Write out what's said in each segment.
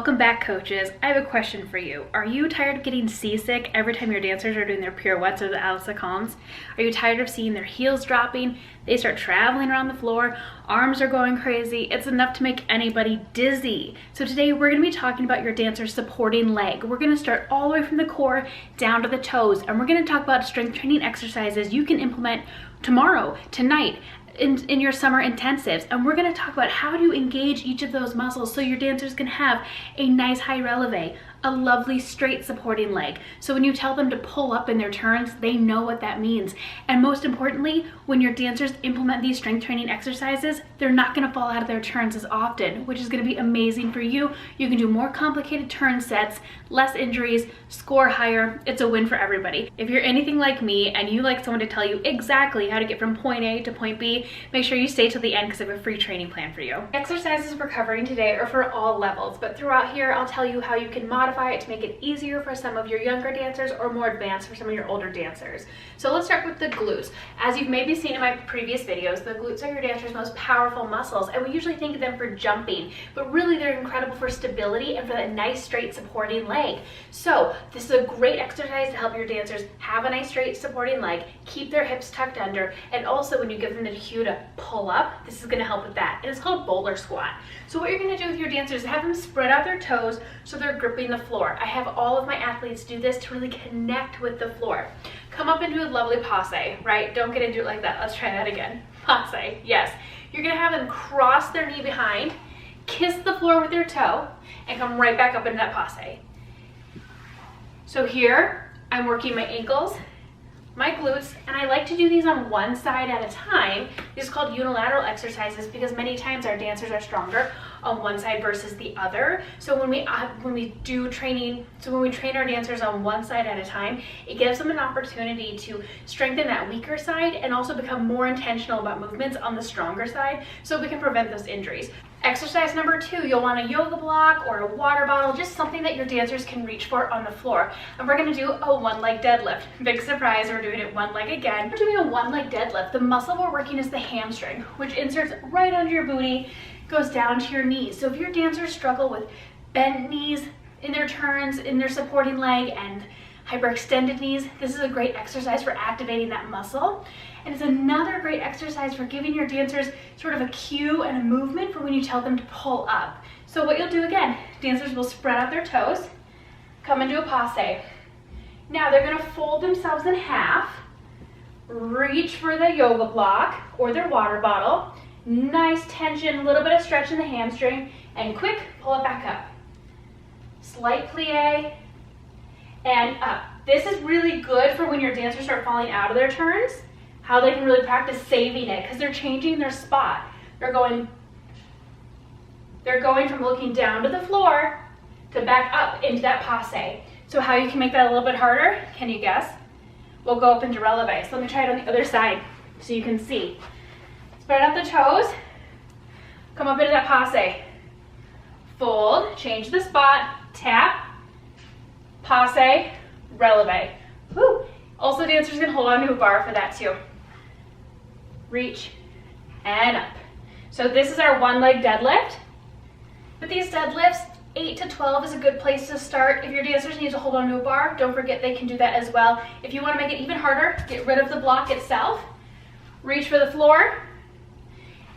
Welcome back, coaches. I have a question for you. Are you tired of getting seasick every time your dancers are doing their pirouettes or the Alice Calms? Are you tired of seeing their heels dropping? They start traveling around the floor, arms are going crazy. It's enough to make anybody dizzy. So today we're gonna be talking about your dancer's supporting leg. We're gonna start all the way from the core down to the toes, and we're gonna talk about strength training exercises you can implement tomorrow, tonight, in your summer intensives. And we're going to talk about how to engage each of those muscles so your dancers can have a nice high releve, a lovely straight supporting leg. So when you tell them to pull up in their turns, they know what that means. And most importantly, when your dancers implement these strength training exercises, they're not going to fall out of their turns as often, which is going to be amazing for you. You can do more complicated turn sets, less injuries, score higher. It's a win for everybody. If you're anything like me and you like someone to tell you exactly how to get from point A to point B, make sure you stay till the end because I have a free training plan for you. Exercises we're covering today are for all levels, but throughout here I'll tell you how you can modify it to make it easier for some of your younger dancers or more advanced for some of your older dancers. So let's start with the glutes. As you've maybe seen in my previous videos, the glutes are your dancer's most powerful muscles, and we usually think of them for jumping, but really they're incredible for stability and for that nice straight supporting leg. So this is a great exercise to help your dancers have a nice straight supporting leg, keep their hips tucked under, and also when you give them the cue to pull up, this is going to help with that. And it's called bowler squat. So what you're going to do with your dancers is have them spread out their toes so they're gripping the floor. I have all of my athletes do this to really connect with the floor. Come up into a lovely passe, right? Don't get into it like that. Let's try that again. Passe, yes. You're going to have them cross their knee behind, kiss the floor with their toe, and come right back up into that passe. So here, I'm working my ankles, my glutes, and I like to do these on one side at a time. These are called unilateral exercises because many times our dancers are stronger on one side versus the other. So when we train our dancers on one side at a time, it gives them an opportunity to strengthen that weaker side and also become more intentional about movements on the stronger side so we can prevent those injuries. Exercise number 2, you'll want a yoga block or a water bottle, just something that your dancers can reach for on the floor. And we're going to do a one-leg deadlift. Big surprise, we're doing it one leg again. We're doing a one-leg deadlift. The muscle we're working is the hamstring, which inserts right under your booty, goes down to your knees. So if your dancers struggle with bent knees in their turns, in their supporting leg, and hyperextended knees, this is a great exercise for activating that muscle. And it's another great exercise for giving your dancers sort of a cue and a movement for when you tell them to pull up. So what you'll do again, dancers will spread out their toes, come into a passe. Now they're going to fold themselves in half, reach for the yoga block or their water bottle, nice tension, a little bit of stretch in the hamstring, and quick, pull it back up. Slight plie, and up. This is really good for when your dancers start falling out of their turns, how they can really practice saving it because they're changing their spot. They're going from looking down to the floor to back up into that passe. So how you can make that a little bit harder, can you guess? We'll go up into releve. So let me try it on the other side so you can see. Spread out the toes, come up into that passe. Fold, change the spot, tap, passe, releve. Woo. Also, dancers can hold on to a bar for that too. Reach and up. So this is our one-leg deadlift. With these deadlifts, 8 to 12 is a good place to start. If your dancers need to hold on to a bar, don't forget they can do that as well. If you want to make it even harder, get rid of the block itself, reach for the floor,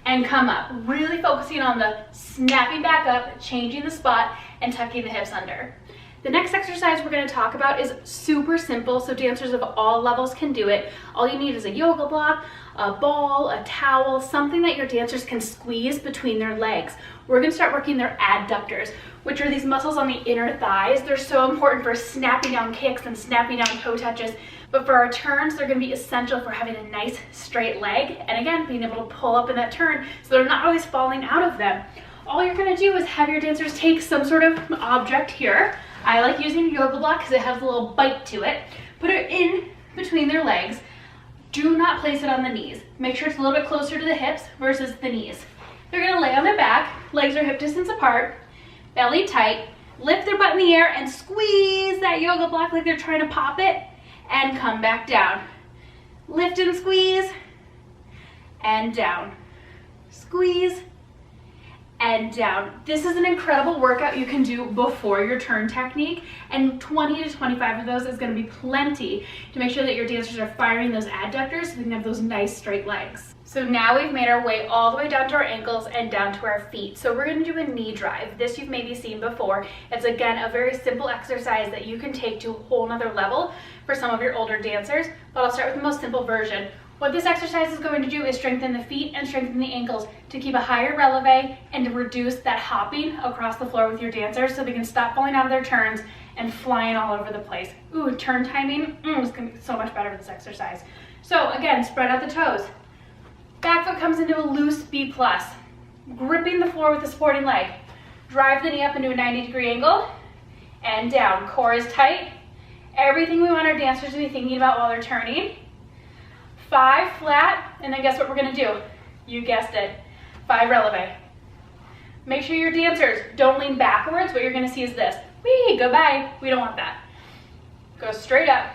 and come up. Really focusing on the snapping back up, changing the spot, and tucking the hips under. The next exercise we're going to talk about is super simple, so dancers of all levels can do it. All you need is a yoga block, a ball, a towel, something that your dancers can squeeze between their legs. We're going to start working their adductors, which are these muscles on the inner thighs. They're so important for snapping down kicks and snapping down toe touches. But for our turns, they're going to be essential for having a nice straight leg. And again, being able to pull up in that turn so they're not always falling out of them. All you're going to do is have your dancers take some sort of object here. I like using a yoga block because it has a little bite to it. Put it in between their legs. Do not place it on the knees. Make sure it's a little bit closer to the hips versus the knees. They're going to lay on their back, legs are hip distance apart, belly tight, lift their butt in the air and squeeze that yoga block like they're trying to pop it, and come back down. Lift and squeeze, and down. Squeeze, and down. This is an incredible workout you can do before your turn technique, and 20 to 25 of those is going to be plenty to make sure that your dancers are firing those adductors so they can have those nice straight legs. So now we've made our way all the way down to our ankles and down to our feet. So we're going to do a knee drive. This you've maybe seen before. It's again a very simple exercise that you can take to a whole nother level for some of your older dancers, but I'll start with the most simple version. What this exercise is going to do is strengthen the feet and strengthen the ankles to keep a higher releve and to reduce that hopping across the floor with your dancers so they can stop falling out of their turns and flying all over the place. Ooh, turn timing is going to be so much better with this exercise. So again, spread out the toes. Back foot comes into a loose B+, gripping the floor with the supporting leg. Drive the knee up into a 90-degree angle and down. Core is tight. Everything we want our dancers to be thinking about while they're turning. 5 flat, and then guess what we're gonna do? You guessed it, 5 releve. Make sure your dancers don't lean backwards. What you're gonna see is this. Whee, goodbye. We don't want that. Go straight up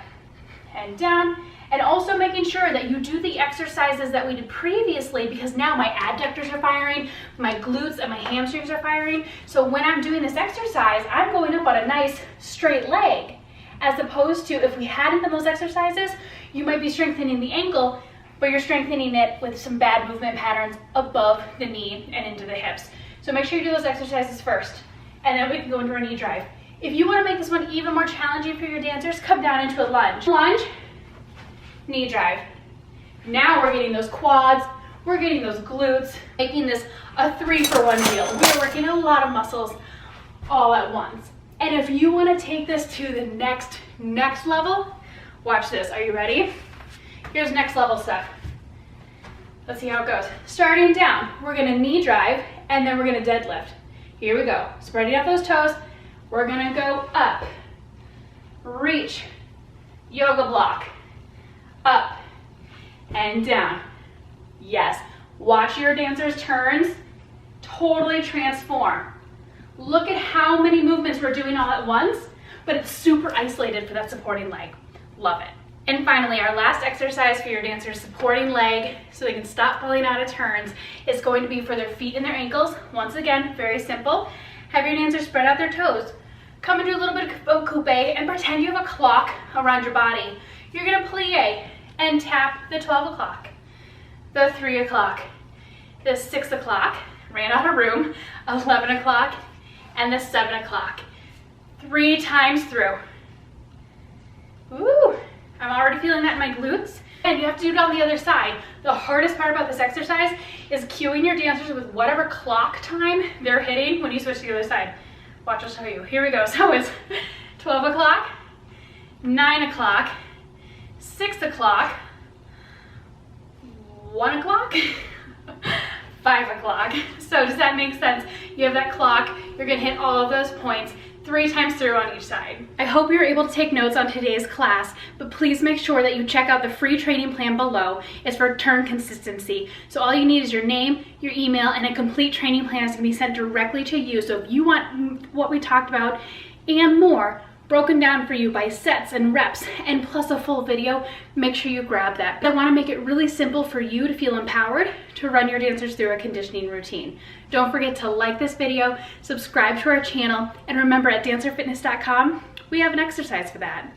and down. And also making sure that you do the exercises that we did previously, because now my adductors are firing, my glutes and my hamstrings are firing. So when I'm doing this exercise, I'm going up on a nice straight leg. As opposed to if we hadn't done those exercises, you might be strengthening the ankle, but you're strengthening it with some bad movement patterns above the knee and into the hips. So make sure you do those exercises first, and then we can go into our knee drive. If you want to make this one even more challenging for your dancers, come down into a lunge. Lunge, knee drive. Now we're getting those quads, we're getting those glutes, making this a 3-for-1 deal. We're working a lot of muscles all at once. And if you want to take this to the next level, watch this. Are you ready? Here's next level stuff. Let's see how it goes. Starting down, we're going to knee drive, and then we're going to deadlift. Here we go. Spreading out those toes. We're going to go up, reach, yoga block, up, and down. Yes. Watch your dancers' turns totally transform. Look at how many movements we're doing all at once, but it's super isolated for that supporting leg. Love it. And finally, our last exercise for your dancers' supporting leg so they can stop falling out of turns is going to be for their feet and their ankles. Once again, very simple. Have your dancers spread out their toes. Come and do a little bit of coupe and pretend you have a clock around your body. You're gonna plie and tap the 12 o'clock, the 3 o'clock, the 6 o'clock, ran out of room, 11 o'clock, and the 7 o'clock. 3 times through. Ooh, I'm already feeling that in my glutes. And you have to do it on the other side. The hardest part about this exercise is cueing your dancers with whatever clock time they're hitting when you switch to the other side. Watch, I'll show you. Here we go. So it's 12 o'clock, 9 o'clock, 6 o'clock, 1 o'clock, 5 o'clock. So does that make sense? You have that clock, you're gonna hit all of those points 3 times through on each side. I hope you're able to take notes on today's class, but please make sure that you check out the free training plan below. It's for turn consistency. So all you need is your name, your email, and a complete training plan is gonna be sent directly to you. So if you want what we talked about and more, broken down for you by sets and reps and plus a full video, make sure you grab that. I want to make it really simple for you to feel empowered to run your dancers through a conditioning routine. Don't forget to like this video, subscribe to our channel, and remember at dancerfitness.com, we have an exercise for that.